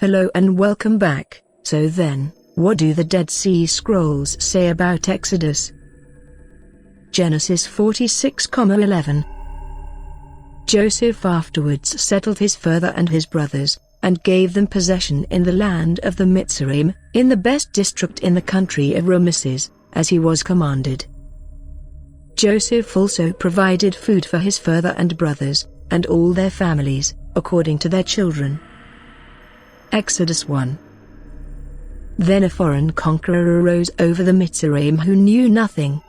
Hello and welcome back. So then, what do the Dead Sea Scrolls say about Exodus? Genesis 46:11. Joseph afterwards settled his father and his brothers, and gave them possession in the land of the Mitzrayim, in the best district in the country of Ramesses, as he was commanded. Joseph also provided food for his father and brothers, and all their families, according to their children. Exodus 1. Then a foreign conqueror arose over the Mitzrayim who knew nothing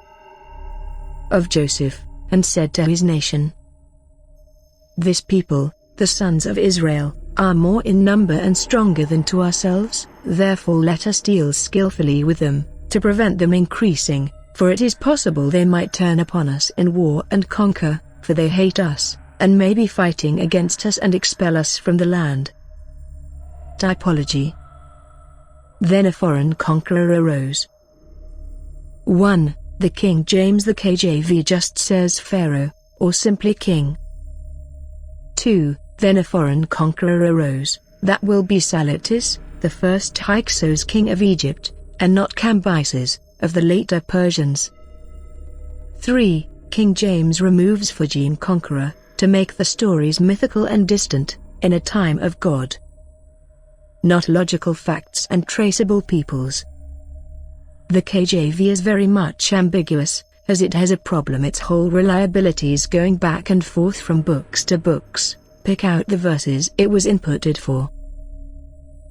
of Joseph, and said to his nation, "This people, the sons of Israel, are more in number and stronger than to ourselves, therefore let us deal skillfully with them, to prevent them increasing, for it is possible they might turn upon us in war and conquer, for they hate us, and may be fighting against us and expel us from the land." Typology. Then a foreign conqueror arose. 1. The King James. The KJV just says Pharaoh, or simply king. 2. Then a foreign conqueror arose, that will be Salatis, the first Hyksos king of Egypt, and not Cambyses, of the later Persians. 3. King James removes Phujim conqueror, to make the stories mythical and distant, in a time of God, not logical facts and traceable peoples. The KJV is very much ambiguous, as it has a problem its whole reliability is going back and forth from books to books. Pick out the verses it was inputted for.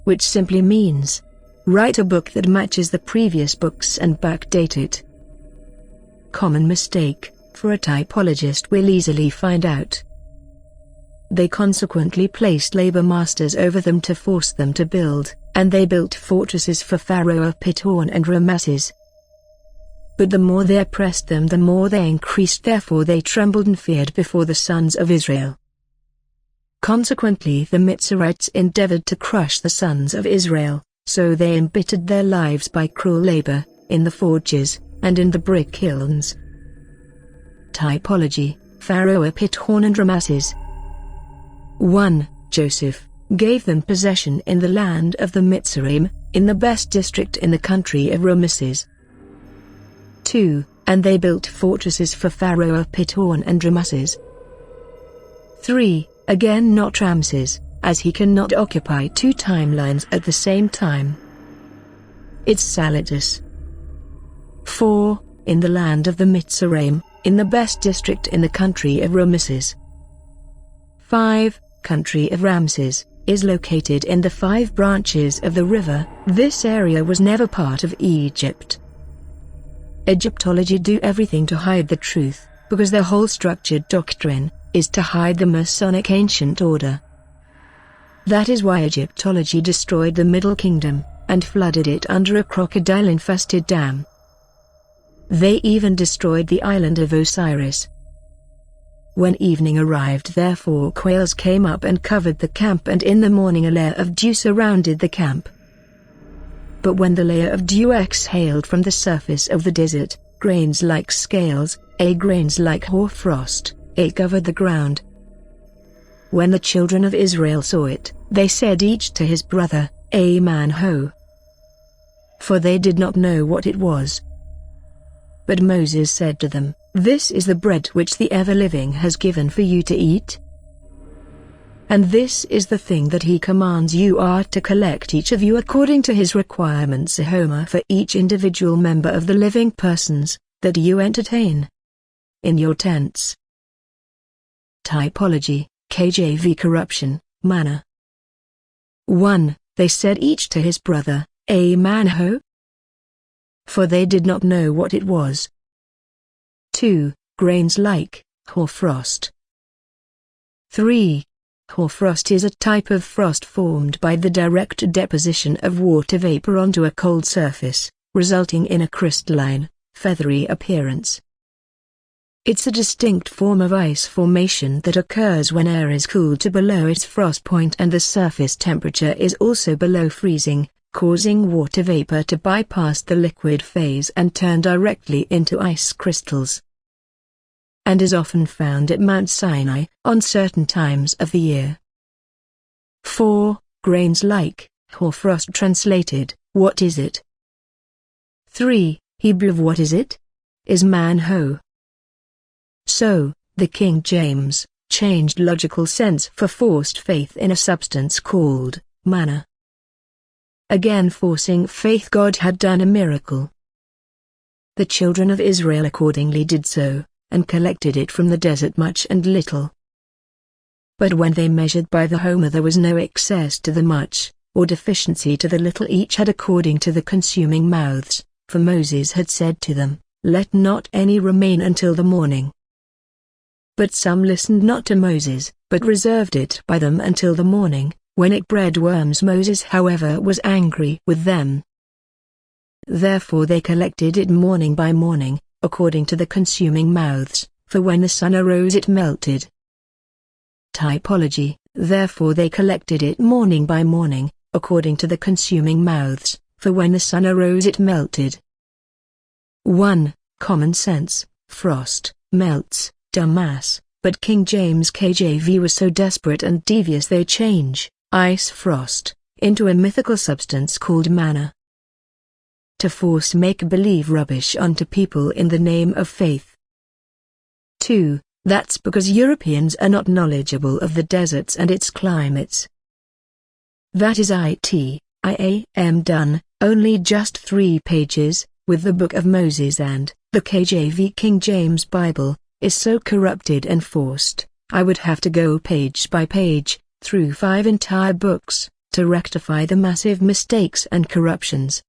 Which simply means, write a book that matches the previous books and backdate it. Common mistake, for a typologist will easily find out. They consequently placed labor masters over them to force them to build, and they built fortresses for Pharaoh of Pithom and Ramesses. But the more they oppressed them, the more they increased, therefore they trembled and feared before the sons of Israel. Consequently the Mitzrites endeavored to crush the sons of Israel, so they embittered their lives by cruel labor, in the forges, and in the brick kilns. Typology, Pharaoh of Pithom and Ramesses. 1. Joseph gave them possession in the land of the Mitzrayim, in the best district in the country of Ramesses. 2. And they built fortresses for Pharaoh of Pithom and Ramesses. 3. Again not Ramses, as he cannot occupy two timelines at the same time. It's Salatis. 4. In the land of the Mitzrayim, in the best district in the country of Ramesses. 5. Country of Ramses, is located in the 5 branches of the river. This area was never part of Egypt. Egyptology do everything to hide the truth, because their whole structured doctrine is to hide the Masonic ancient order. That is why Egyptology destroyed the Middle Kingdom, and flooded it under a crocodile-infested dam. They even destroyed the island of Osiris. When evening arrived, therefore quails came up and covered the camp, and in the morning a layer of dew surrounded the camp. But when the layer of dew exhaled from the surface of the desert, grains like scales, grains like hoarfrost, covered the ground. When the children of Israel saw it, they said each to his brother, "Aman ho!" For they did not know what it was. But Moses said to them, "This is the bread which the ever-living has given for you to eat. And this is the thing that he commands you are to collect each of you according to his requirements, a homer for each individual member of the living persons, that you entertain in your tents." Typology, KJV corruption, manna. 1. They said each to his brother, "Aman ho!" For they did not know what it was. 2. Grains like hoarfrost. 3. Hoarfrost is a type of frost formed by the direct deposition of water vapor onto a cold surface, resulting in a crystalline, feathery appearance. It's a distinct form of ice formation that occurs when air is cooled to below its frost point and the surface temperature is also below freezing, causing water vapor to bypass the liquid phase and turn directly into ice crystals. And is often found at Mount Sinai, on certain times of the year. 4. Grains like Hoarfrost translated, what is it? 3. Hebrew what is it? Is man ho. So, the King James changed logical sense for forced faith in a substance called manna. Again forcing faith. God had done a miracle. The children of Israel accordingly did so, and collected it from the desert much and little. But when they measured by the homer there was no excess to the much, or deficiency to the little. Each had according to the consuming mouths, for Moses had said to them, let not any remain until the morning. But some listened not to Moses, but reserved it by them until the morning, when it bred worms. Moses however was angry with them. Therefore they collected it morning by morning, according to the consuming mouths, for when the sun arose it melted. Typology, therefore they collected it morning by morning, according to the consuming mouths, for when the sun arose it melted. 1. Common sense, frost, melts, dumbass, but King James KJV was so desperate and devious they change, ice frost, into a mythical substance called manna. To force make-believe rubbish onto people in the name of faith. 2. That's because Europeans are not knowledgeable of the deserts and its climates. That is it, I am done, only just 3 pages, with the Book of Moses and the KJV King James Bible, is so corrupted and forced, I would have to go page by page, through 5 entire books, to rectify the massive mistakes and corruptions.